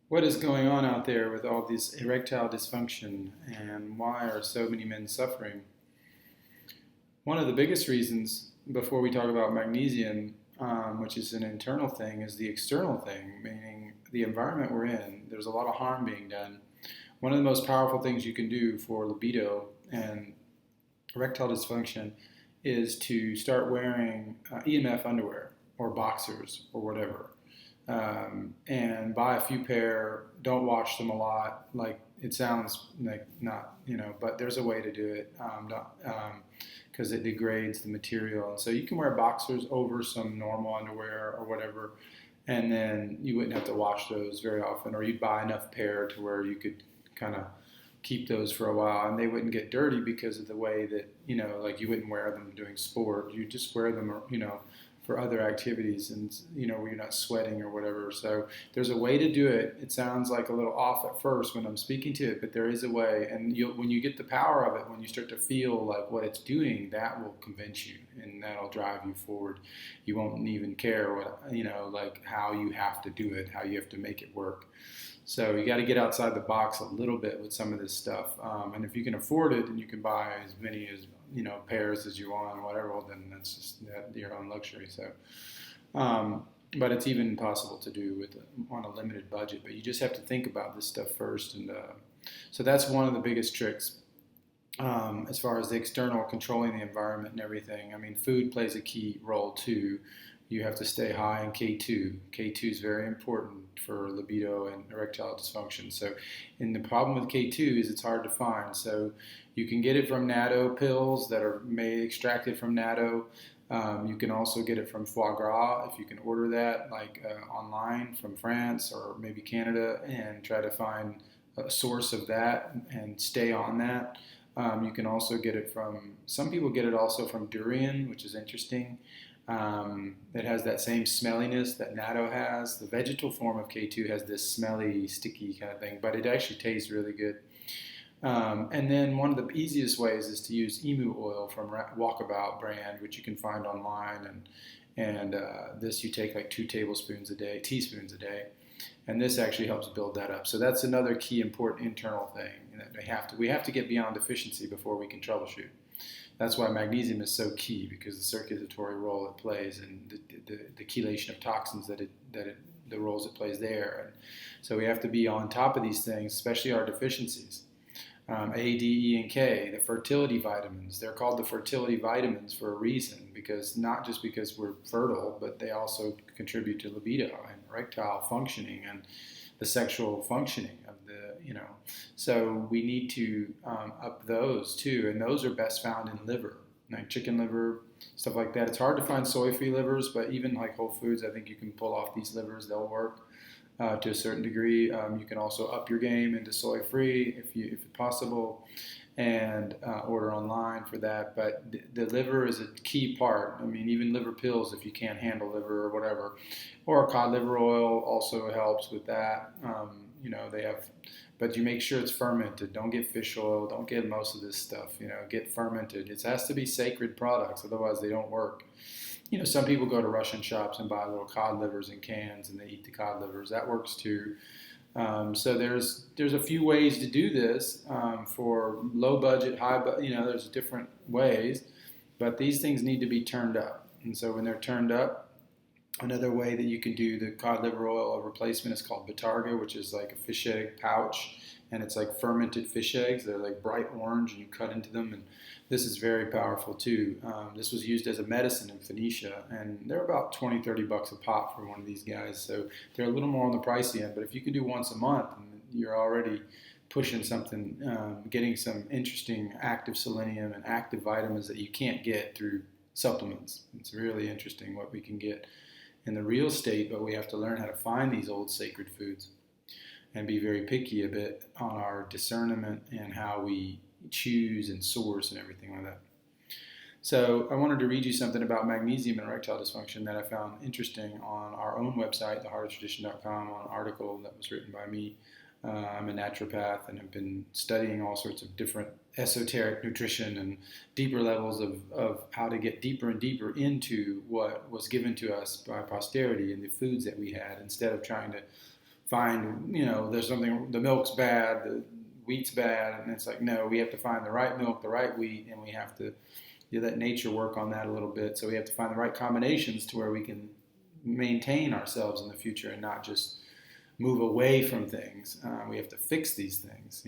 What is going on out there with all this erectile dysfunction and why are so many men suffering? One of the biggest reasons, before we talk about magnesium, which is an internal thing, is the external thing, meaning the environment we're in. There's a lot of harm being done. One of the most powerful things you can do for libido and erectile dysfunction is to start wearing EMF underwear or boxers or whatever. And buy a few pair. Don't wash them a lot. Like it sounds like not, but there's a way to do it because it degrades the material. And so you can wear boxers over some normal underwear or whatever, and then you wouldn't have to wash those very often, or you'd buy enough pair to where you could kind of keep those for a while and they wouldn't get dirty because of the way that like you wouldn't wear them doing sport. You just wear them for other activities, and where you're not sweating or whatever. So there's a way to do it. It sounds like a little off at first when I'm speaking to it, but there is a way. And when you get the power of it, when you start to feel like what it's doing, that will convince you and that'll drive you forward. You won't even care what like how you have to do it, how you have to make it work. So you got to get outside the box a little bit with some of this stuff. And if you can afford it and you can buy as many as pairs as you want, or whatever, well, then that's just your own luxury. So, but it's even possible to do on a limited budget. But you just have to think about this stuff first, and so that's one of the biggest tricks. As far as the external controlling the environment and everything, I mean, food plays a key role too. You have to stay high in K2. K2 is very important for libido and erectile dysfunction. So, and the problem with K2 is it's hard to find. So, you can get it from natto pills that are made extracted from natto. You can also get it from foie gras if you can order that, like online from France or maybe Canada, and try to find a source of that and stay on that. You can also get it from, some people get it also from durian, which is interesting. It has that same smelliness that natto has. The vegetal form of K2 has this smelly, sticky kind of thing, but it actually tastes really good. And then one of the easiest ways is to use emu oil from Walkabout brand, which you can find online. And this you take like 2 teaspoons a day. And this actually helps build that up. So that's another key important internal thing. We have to get beyond deficiency before we can troubleshoot. That's why magnesium is so key, because the circulatory role it plays and the chelation of toxins the roles it plays there. And so we have to be on top of these things, especially our deficiencies. A, D, E, and K, the fertility vitamins. They're called the fertility vitamins for a reason, because not just because we're fertile, but they also contribute to libido and erectile functioning and the sexual functioning of so we need to up those too, and those are best found in liver, like chicken liver, stuff like that. It's hard to find soy-free livers, but even like Whole Foods, I think you can pull off these livers. They'll work to a certain degree. You can also up your game into soy-free if possible, and order online for that. But the liver is a key part. I mean, even liver pills if you can't handle liver or whatever, or cod liver oil also helps with that. They have, but you make sure it's fermented. Don't get fish oil. Don't get most of this stuff. Get fermented. It has to be sacred products, otherwise they don't work. Some people go to Russian shops and buy little cod livers in cans, and they eat the cod livers. That works too. So there's a few ways to do this for low budget, high, there's different ways, but these things need to be turned up. And so when they're turned up, another way that you can do the cod liver oil replacement is called Batarga, which is like a fish egg pouch, and it's like fermented fish eggs. They're like bright orange, and you cut into them, and this is very powerful too. This was used as a medicine in Phoenicia, and they're about 20, $30 a pop for one of these guys, so they're a little more on the pricey end, but if you can do once a month, you're already pushing something, getting some interesting active selenium and active vitamins that you can't get through supplements. It's really interesting what we can get in the real state, but we have to learn how to find these old sacred foods and be very picky a bit on our discernment and how we choose and source and everything like that. So I wanted to read you something about magnesium and erectile dysfunction that I found interesting on our own website, theheartoftradition.com, on an article that was written by me. I'm a naturopath and have been studying all sorts of different esoteric nutrition and deeper levels of how to get deeper and deeper into what was given to us by posterity and the foods that we had, instead of trying to find, there's something, the milk's bad, the wheat's bad, and it's like, no, we have to find the right milk, the right wheat, and we have to let nature work on that a little bit. So we have to find the right combinations to where we can maintain ourselves in the future and not just move away from things. We have to fix these things,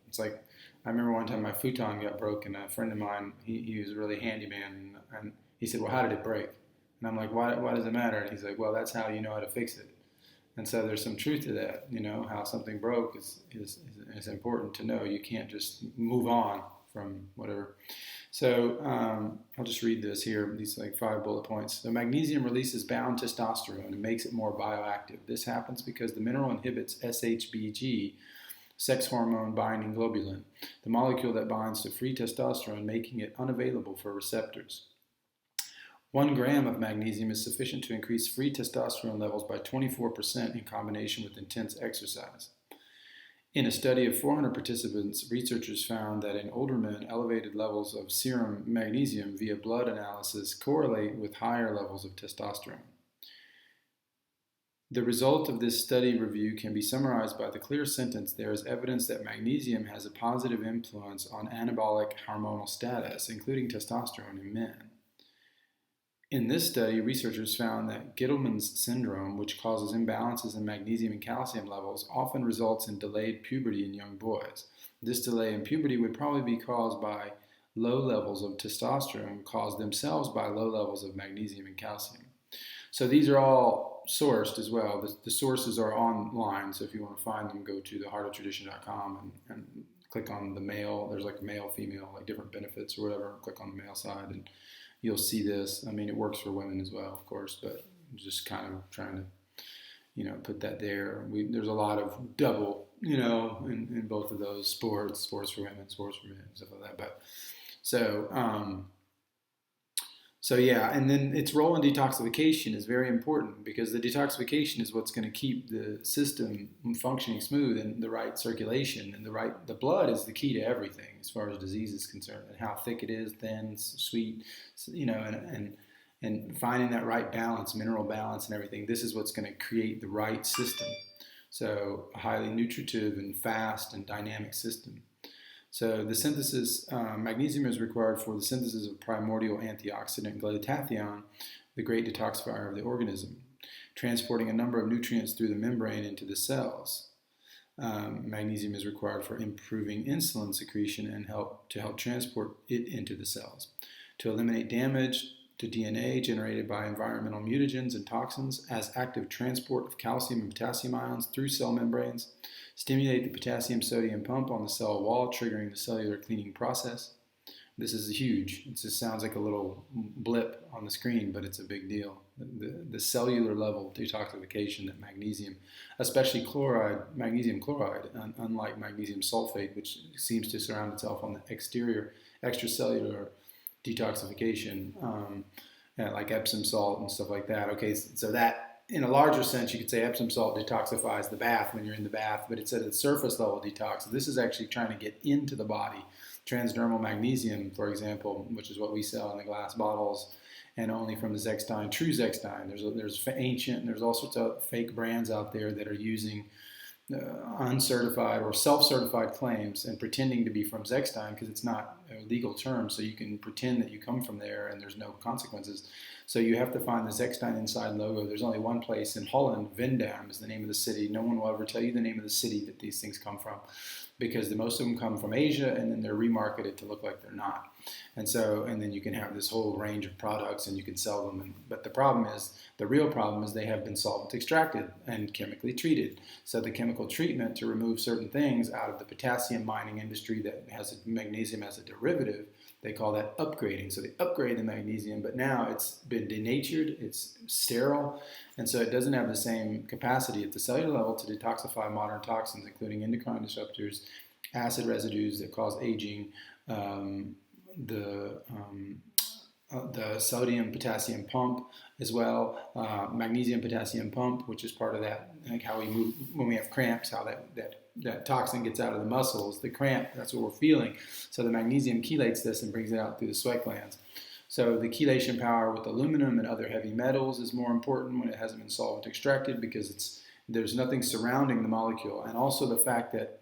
It's like, I remember one time my futon got broken. A friend of mine, he was a really handyman, and he said, well, how did it break? And I'm like, why does it matter? And he's like, well, that's how you know how to fix it. And so there's some truth to that, how something broke is important to know. You can't just move on from whatever. So I'll just read this here, these like 5 bullet points. So magnesium releases bound testosterone and makes it more bioactive. This happens because the mineral inhibits SHBG, sex hormone binding globulin, the molecule that binds to free testosterone, making it unavailable for receptors. 1 gram of magnesium is sufficient to increase free testosterone levels by 24% in combination with intense exercise. In a study of 400 participants, researchers found that in older men, elevated levels of serum magnesium via blood analysis correlate with higher levels of testosterone. The result of this study review can be summarized by the clear sentence, there is evidence that magnesium has a positive influence on anabolic hormonal status, including testosterone in men. In this study, researchers found that Gittleman's syndrome, which causes imbalances in magnesium and calcium levels, often results in delayed puberty in young boys. This delay in puberty would probably be caused by low levels of testosterone, caused themselves by low levels of magnesium and calcium. So these are all sourced as well. The sources are online, so if you want to find them, go to theheartoftradition.com and click on the male. There's like male, female, like different benefits or whatever. Click on the male side and you'll see this. I mean, it works for women as well, of course, but I'm just kind of trying to, put that there. There's a lot of double, in both of those sports for women, sports for men, stuff like that. But so yeah, and then its role in detoxification is very important because the detoxification is what's going to keep the system functioning smooth and the right circulation and the blood is the key to everything as far as disease is concerned, and how thick it is, thin, sweet, and finding that right balance, mineral balance and everything. This is what's going to create the right system. So a highly nutritive and fast and dynamic system. So the synthesis, magnesium is required for the synthesis of primordial antioxidant glutathione, the great detoxifier of the organism, transporting a number of nutrients through the membrane into the cells. Magnesium is required for improving insulin secretion and to help transport it into the cells, to eliminate damage to DNA generated by environmental mutagens and toxins as active transport of calcium and potassium ions through cell membranes, stimulate the potassium-sodium pump on the cell wall, triggering the cellular cleaning process. This is huge. It just sounds like a little blip on the screen, but it's a big deal. The cellular level detoxification that magnesium, especially magnesium chloride, unlike magnesium sulfate, which seems to surround itself on the exterior, extracellular detoxification, like Epsom salt and stuff like that. Okay, so that, in a larger sense, you could say Epsom salt detoxifies the bath when you're in the bath, but it's at a surface level detox. This is actually trying to get into the body. Transdermal magnesium, for example, which is what we sell in the glass bottles, and only from the Zechstein, true Zechstein. There's ancient, and there's all sorts of fake brands out there that are using uncertified or self-certified claims and pretending to be from Zechstein because it's not a legal term, so you can pretend that you come from there and there's no consequences. So you have to find the Zechstein Inside logo. There's only one place in Holland, Vindam is the name of the city. No one will ever tell you the name of the city that these things come from because most of them come from Asia and then they're remarketed to look like they're not. And then you can have this whole range of products and you can sell them. But the real problem is they have been solvent extracted and chemically treated. So the chemical treatment to remove certain things out of the potassium mining industry that has magnesium as a derivative, they call that upgrading. So they upgrade the magnesium, but now it's been denatured, it's sterile, and so it doesn't have the same capacity at the cellular level to detoxify modern toxins, including endocrine disruptors, acid residues that cause aging, the sodium-potassium pump as well, magnesium-potassium pump, which is part of that, like how we move when we have cramps, how that toxin gets out of the muscles, the cramp, that's what we're feeling. So the magnesium chelates this and brings it out through the sweat glands. So the chelation power with aluminum and other heavy metals is more important when it hasn't been solvent extracted because it's There's nothing surrounding the molecule, and also the fact that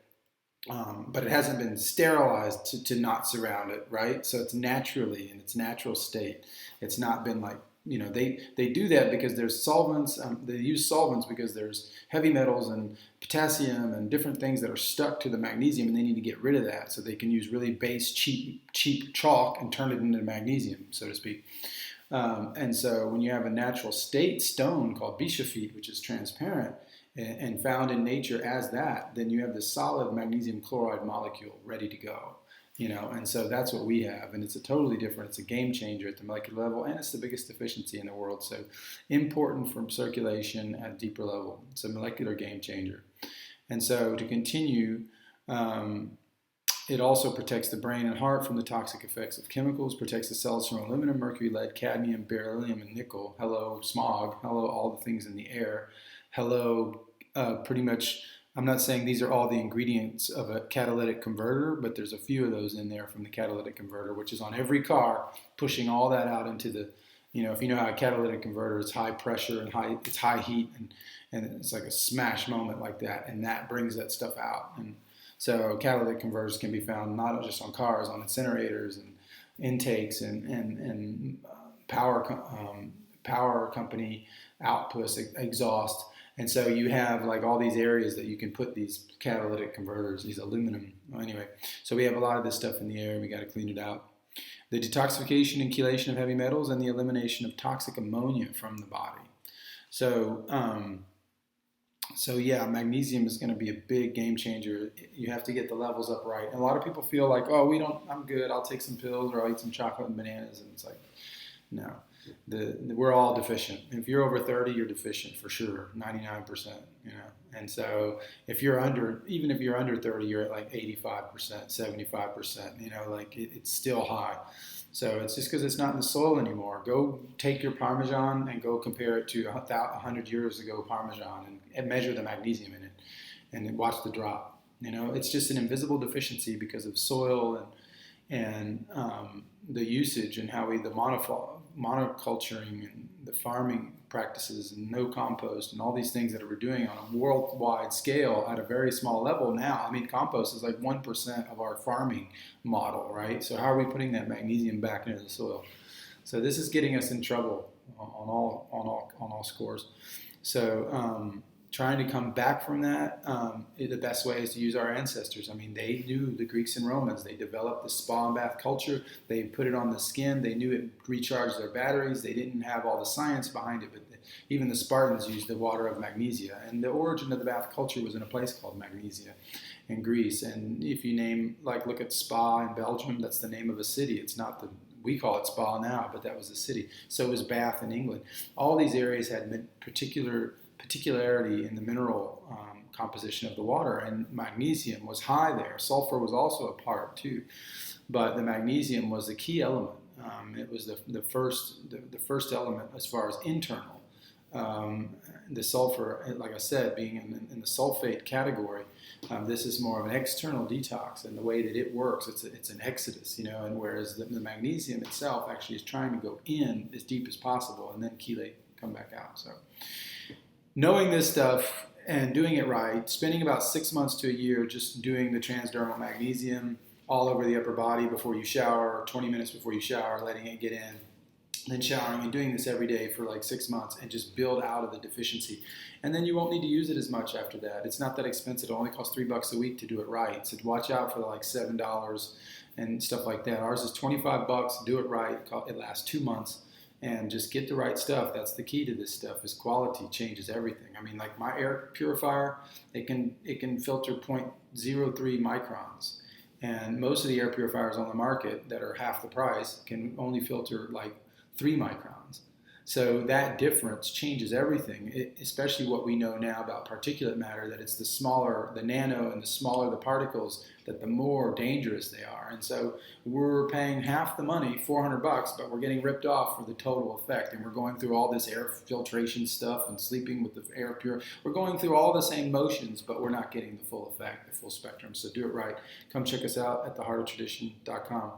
but it hasn't been sterilized to not surround it, right? So it's naturally in its natural state. It's not been like, they do that because there's solvents. They use solvents because there's heavy metals and potassium and different things that are stuck to the magnesium, and they need to get rid of that. So they can use really base, cheap chalk and turn it into magnesium, so to speak. And so when you have a natural state stone called bischofite, which is transparent, and found in nature as that, then you have this solid magnesium chloride molecule ready to go, and so that's what we have, and it's it's a game changer at the molecular level, and it's the biggest deficiency in the world, so important for circulation at a deeper level. It's a molecular game changer. And so to continue, it also protects the brain and heart from the toxic effects of chemicals, protects the cells from aluminum, mercury, lead, cadmium, beryllium, and nickel. Hello, smog. Hello, all the things in the air. Hello, pretty much, I'm not saying these are all the ingredients of a catalytic converter, but there's a few of those in there from the catalytic converter, which is on every car, pushing all that out into the, if you know how a catalytic converter is high pressure and it's high heat, and it's like a smash moment like that, and that brings that stuff out. And so catalytic converters can be found not just on cars, on incinerators and intakes and power company outputs, exhaust. And so you have like all these areas that you can put these catalytic converters, these aluminum. Anyway, so we have a lot of this stuff in the air. We got to clean it out. The detoxification and chelation of heavy metals and the elimination of toxic ammonia from the body. So yeah, magnesium is going to be a big game changer. You have to get the levels up right. And a lot of people feel like, I'm good. I'll take some pills or I'll eat some chocolate and bananas. And it's like, no. We're all deficient. If you're over 30, you're deficient for sure, 99%. And so if you're under 30, you're at like 85%, 75%. It's still high. So it's just because it's not in the soil anymore. Go take your Parmesan and go compare it to 100 years ago Parmesan and measure the magnesium in it, and then watch the drop. It's just an invisible deficiency because of soil and the usage and how the monoculturing and the farming practices and no compost and all these things that we're doing on a worldwide scale at a very small level now. I mean, compost is like 1% of our farming model, right? So how are we putting that magnesium back into the soil? So this is getting us in trouble on all scores. So trying to come back from that, the best way is to use our ancestors. I mean, they knew, the Greeks and Romans, they developed the spa and bath culture. They put it on the skin. They knew it recharged their batteries. They didn't have all the science behind it, but even the Spartans used the water of magnesia. And the origin of the bath culture was in a place called Magnesia in Greece. And if you look at Spa in Belgium, that's the name of a city. It's not we call it Spa now, but that was a city. So was Bath in England. All these areas had particularity in the mineral composition of the water, and magnesium was high there. Sulfur was also a part too, but the magnesium was the key element. It was the first element as far as internal. The sulfur, like I said, being in the sulfate category, this is more of an external detox, and the way that it works, it's an exodus, and whereas the magnesium itself actually is trying to go in as deep as possible and then chelate, come back out. So knowing this stuff and doing it right, spending about 6 months to a year just doing the transdermal magnesium all over the upper body before you shower, 20 minutes before you shower, letting it get in, then showering, and doing this every day for like 6 months and just build out of the deficiency. And then you won't need to use it as much after that. It's not that expensive. It only costs $3 a week to do it right. So watch out for like $7 and stuff like that. Ours is $25. Do it right. It lasts 2 months. And just get the right stuff. That's the key to this stuff, is quality changes everything. I mean, like my air purifier, it can filter 0.03 microns. And most of the air purifiers on the market that are half the price can only filter like 3 microns. So that difference changes everything, especially what we know now about particulate matter, that it's the smaller, the nano and the smaller the particles, that the more dangerous they are. And so we're paying half the money, $400, but we're getting ripped off for the total effect. And we're going through all this air filtration stuff and sleeping with the air pure. We're going through all the same motions, but we're not getting the full effect, the full spectrum. So do it right. Come check us out at theheartoftradition.com.